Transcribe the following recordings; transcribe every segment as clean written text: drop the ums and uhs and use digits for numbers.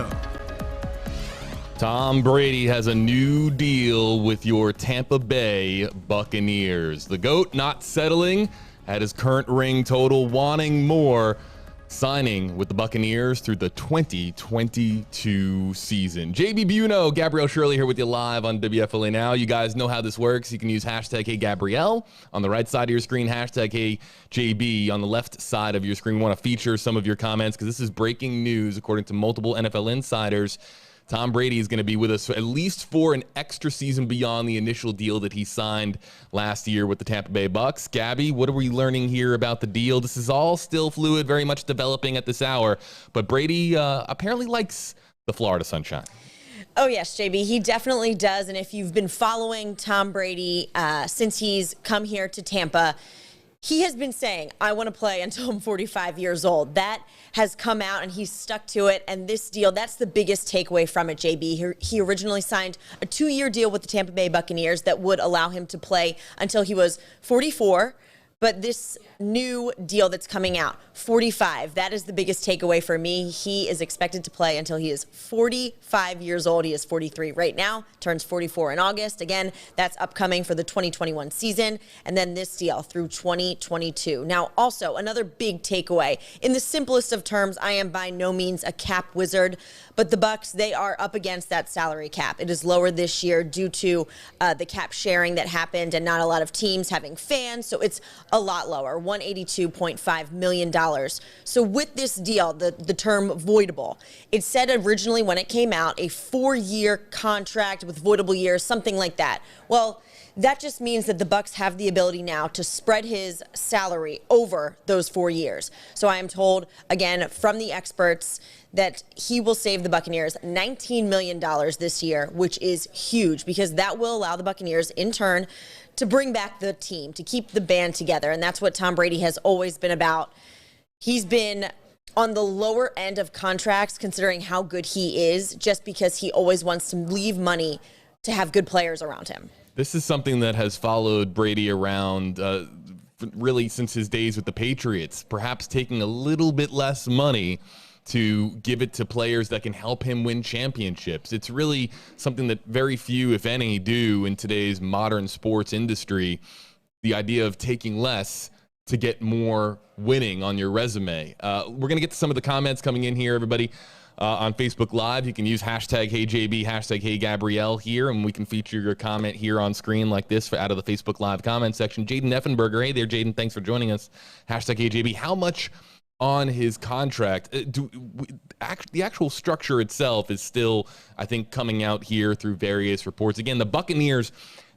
Buono. Tom Brady has a new deal with your Tampa Bay Buccaneers. The GOAT not settling at his current ring total, wanting more, signing with the Buccaneers through the 2022 season. JB Buono, Gabrielle Shirley here with you live on WFLA Now. You guys know how this works. You can use hashtag HeyGabrielle on the right side of your screen, hashtag HeyJB on the left side of your screen. We want to feature some of your comments because this is breaking news according to multiple NFL insiders. Tom Brady is going to be with us at least for an extra season beyond the initial deal that he signed last year with the Tampa Bay Bucs. Gabby, what are we learning here about the deal? This is all still fluid, very much developing at this hour, but Brady apparently likes the Florida sunshine. Oh, yes, JB, he definitely does. And if you've been following Tom Brady since he's come here to Tampa, he has been saying, I want to play until I'm 45 years old. That has come out, and he's stuck to it. And this deal, that's the biggest takeaway from it, JB. He originally signed a 2-year deal with the Tampa Bay Buccaneers that would allow him to play until he was 44. But this new deal that's coming out, 45, that is the biggest takeaway for me. He is expected to play until he is 45 years old. He is 43 right now, turns 44 in August. Again, that's upcoming for the 2021 season. And then this deal through 2022. Now, also, another big takeaway. In the simplest of terms, I am by no means a cap wizard, but the Bucs, they are up against that salary cap. It is lower this year due to the cap sharing that happened and not a lot of teams having fans. So it's a lot lower, $182.5 million. So with this deal, the term voidable, it said originally when it came out, a 4-year contract with voidable years, something like that. Well, that just means that the Bucs have the ability now to spread his salary over those 4 years. So I am told, again, from the experts, that he will save the Buccaneers $19 million this year, which is huge because that will allow the Buccaneers, in turn, to bring back the team, to keep the band together. And that's what Tom Brady has always been about. He's been on the lower end of contracts considering how good he is, just because he always wants to leave money to have good players around him. This is something that has followed Brady around really since his days with the Patriots, perhaps taking a little bit less money to give it to players that can help him win championships. It's really something that very few, if any, do in today's modern sports industry. The idea of taking less to get more winning on your resume. We're going to get to some of the comments coming in here, everybody. On Facebook Live, you can use hashtag HeyJB, hashtag HeyGabrielle here, and we can feature your comment here on screen like this out of the Facebook Live comment section. Jaden Effenberger, hey there, Jaden, thanks for joining us. Hashtag HeyJB, how much on his contract, the actual structure itself is still, I think, coming out here through various reports. Again, the Buccaneers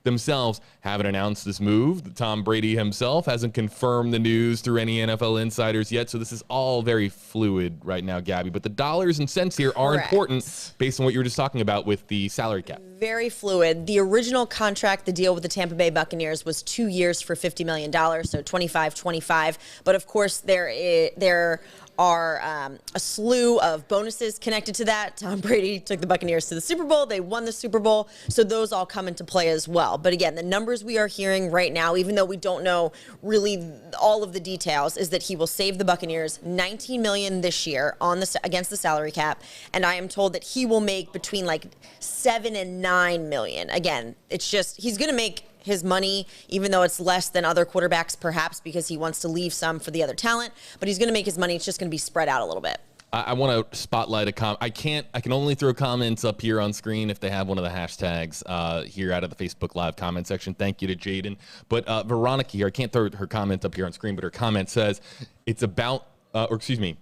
themselves haven't announced this move. Tom Brady himself hasn't confirmed the news through any NFL insiders yet, so this is all very fluid right now, Gabby. But the dollars and cents here are important based on what you were just talking about with the salary cap. Very fluid. The original contract, the deal with the Tampa Bay Buccaneers, was 2 years for $50 million, so 25-25. But of course, there are a slew of bonuses connected to that. Tom Brady took the Buccaneers to the Super Bowl. They won the Super Bowl, so those all come into play as well. But again, the numbers we are hearing right now, even though we don't know really all of the details, is that he will save the Buccaneers $19 million this year against the salary cap, and I am told that he will make between like $7 and $9 million. Again, it's just he's going to make his money, even though it's less than other quarterbacks, perhaps because he wants to leave some for the other talent. But he's going to make his money. It's just going to be spread out a little bit. I want to spotlight a comment. I can only throw comments up here on screen if they have one of the hashtags here out of the Facebook Live comment section. Thank you to Jaden. But Veronica here, I can't throw her comment up here on screen, but her comment says it's about, or excuse me.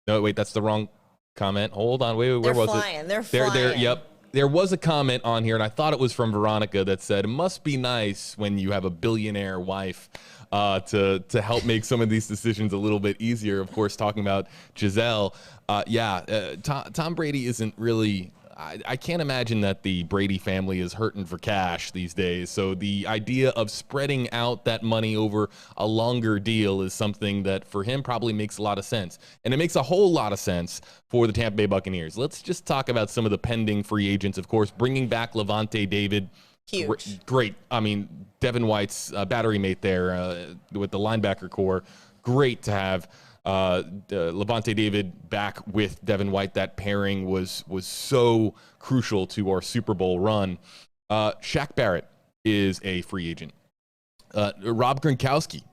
No, wait, that's the wrong comment. Hold on. Wait, where was it? They're flying. Yep. There was a comment on here, and I thought it was from Veronica that said, it must be nice when you have a billionaire wife to help make some of these decisions a little bit easier. Of course, talking about Giselle. Tom Brady isn't really I can't imagine that the Brady family is hurting for cash these days. So the idea of spreading out that money over a longer deal is something that for him probably makes a lot of sense. And it makes a whole lot of sense for the Tampa Bay Buccaneers. Let's just talk about some of the pending free agents. Of course, bringing back Levante David. Huge. Great. I mean, Devin White's battery mate there with the linebacker core. Great to have Levante David back with Devin White. That pairing was so crucial to our Super Bowl run. Shaq Barrett is a free agent. Rob Gronkowski,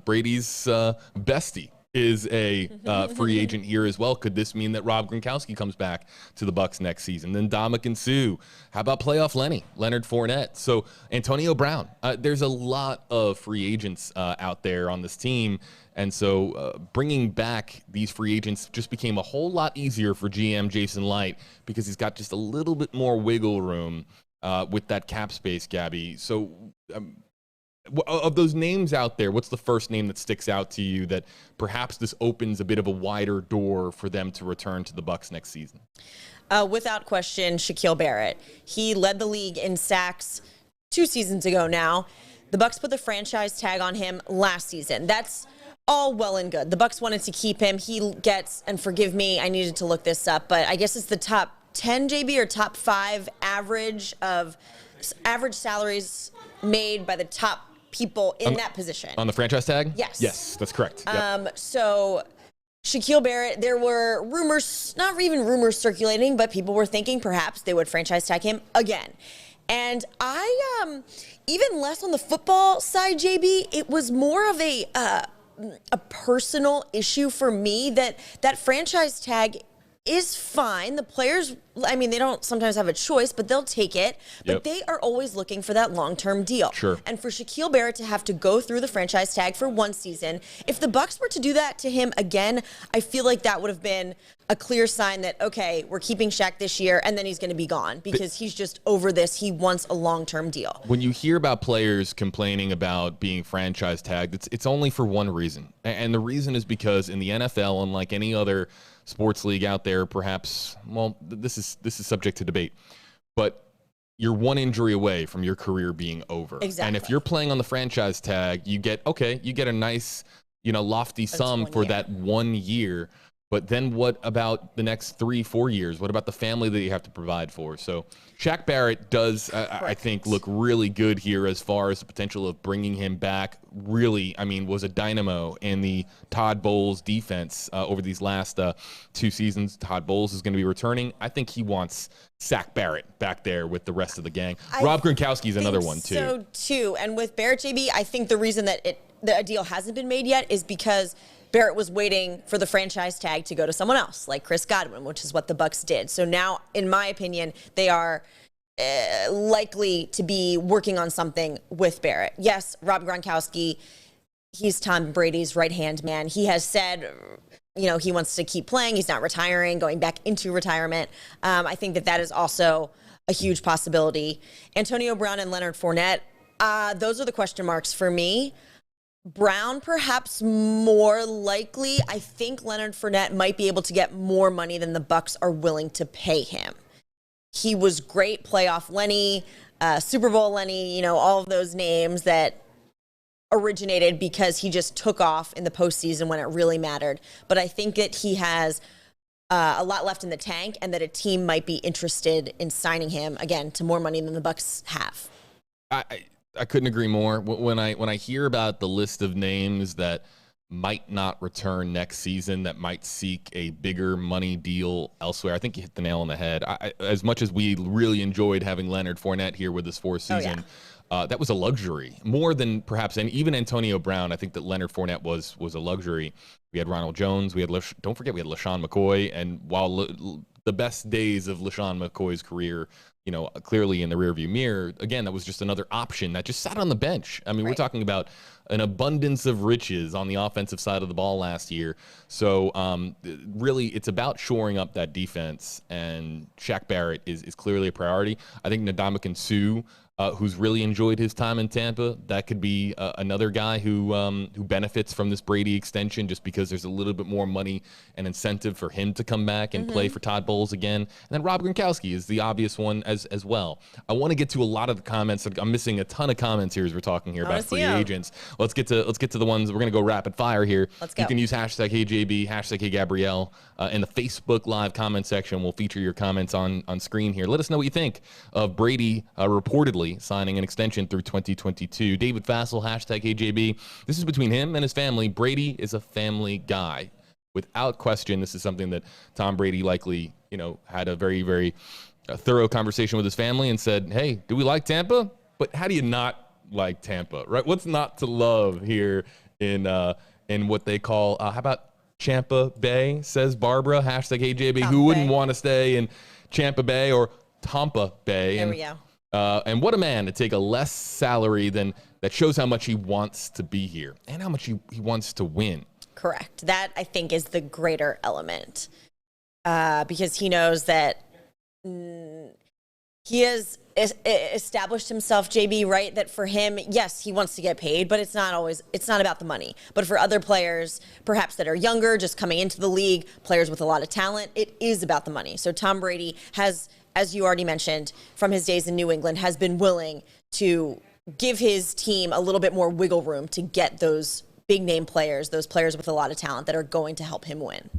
Brady's bestie, is a free agent here as well. Could this mean that Rob Gronkowski comes back to the Bucs next season? Then Ndamukong Suh. How about playoff Leonard Fournette? So Antonio Brown. There's a lot of free agents out there on this team. And so bringing back these free agents just became a whole lot easier for GM Jason Light because he's got just a little bit more wiggle room with that cap space, Gabby. So of those names out there, what's the first name that sticks out to you that perhaps this opens a bit of a wider door for them to return to the Bucs next season? Without question, Shaquille Barrett. He led the league in sacks 2 seasons ago now. The Bucs put the franchise tag on him last season. That's all well and good. The Bucs wanted to keep him. He gets, and forgive me, I needed to look this up, but I guess it's the top 10, JB, or top 5 average salaries made by the top people in that position. On the franchise tag? Yes. Yes, that's correct. Yep. So Shaquille Barrett, there were rumors, not even rumors circulating, but people were thinking perhaps they would franchise tag him again. And I, even less on the football side, JB, it was more of a personal issue for me that franchise tag is fine. The players, I mean, they don't sometimes have a choice, but they'll take it. But they are always looking for that long-term deal. Sure. And for Shaquille Barrett to have to go through the franchise tag for 1 season, if the Bucs were to do that to him again, I feel like that would have been a clear sign that, okay, we're keeping Shaq this year, and then he's going to be gone because he's just over this. He wants a long-term deal. When you hear about players complaining about being franchise tagged, it's only for one reason. And the reason is because in the NFL, unlike any other sports league out there, perhaps, well, this is subject to debate, but you're one injury away from your career being over. Exactly. And if you're playing on the franchise tag, you get a nice, lofty sum for that 1 year. But then what about the next 3-4 years? What about the family that you have to provide for? So Shaq Barrett does, I think, look really good here as far as the potential of bringing him back. Really, I mean, was a dynamo in the Todd Bowles defense over these last 2 seasons. Todd Bowles is going to be returning. I think he wants Shaq Barrett back there with the rest of the gang. Rob Gronkowski is another one, too. So, too. And with Barrett, JB, I think the reason that a deal hasn't been made yet is because Barrett was waiting for the franchise tag to go to someone else, like Chris Godwin, which is what the Bucs did. So now, in my opinion, they are likely to be working on something with Barrett. Yes, Rob Gronkowski, he's Tom Brady's right-hand man. He has said, he wants to keep playing. He's not retiring, going back into retirement. I think that is also a huge possibility. Antonio Brown and Leonard Fournette, those are the question marks for me. Brown, perhaps more likely. I think Leonard Fournette might be able to get more money than the Bucs are willing to pay him. He was great, playoff Lenny, Super Bowl Lenny, all of those names that originated because he just took off in the postseason when it really mattered. But I think that he has a lot left in the tank and that a team might be interested in signing him, again, to more money than the Bucs have. I couldn't agree more. When I hear about the list of names that might not return next season, that might seek a bigger money deal elsewhere, I think you hit the nail on the head. As much as we really enjoyed having Leonard Fournette here with us for a season, that was a luxury. More than perhaps, and even Antonio Brown, I think that Leonard Fournette was a luxury. We had Ronald Jones. Don't forget, we had LaShawn McCoy. And while the best days of LaShawn McCoy's career, clearly in the rearview mirror, again, that was just another option that just sat on the bench. I mean, We're talking about an abundance of riches on the offensive side of the ball last year. So really, it's about shoring up that defense, and Shaq Barrett is clearly a priority. I think Ndamukong Suh, who's really enjoyed his time in Tampa, that could be another guy who benefits from this Brady extension, just because there's a little bit more money and incentive for him to come back and play for Todd Bowles again. And then Rob Gronkowski is the obvious one as well. I want to get to a lot of the comments. I'm missing a ton of comments here as we're talking here about free agents. Let's get to the ones. We're going to go rapid fire here. Let's go. You can use hashtag HeyJB, hashtag HeyGabrielle in the Facebook Live comment section. We'll feature your comments on screen here. Let us know what you think of Brady reportedly signing an extension through 2022. David Fassel, hashtag HeyJB. This is between him and his family. Brady is a family guy. without question, this is something that Tom Brady likely, had a very, very thorough conversation with his family and said, hey, do we like Tampa? But how do you not like Tampa, right? What's not to love here in what they call, how about Tampa Bay, says Barbara, hashtag HJB. Who wouldn't want to stay in Tampa Bay or Tampa Bay? There we go. And what a man to take a less salary than that shows how much he wants to be here and how much he wants to win. Correct. That, I think, is the greater element because he knows that he has established himself, JB, right? That for him, yes, he wants to get paid, but it's not about the money. But for other players, perhaps that are younger, just coming into the league, players with a lot of talent, it is about the money. So Tom Brady has, as you already mentioned, from his days in New England, has been willing to give his team a little bit more wiggle room to get those big name players, those players with a lot of talent that are going to help him win.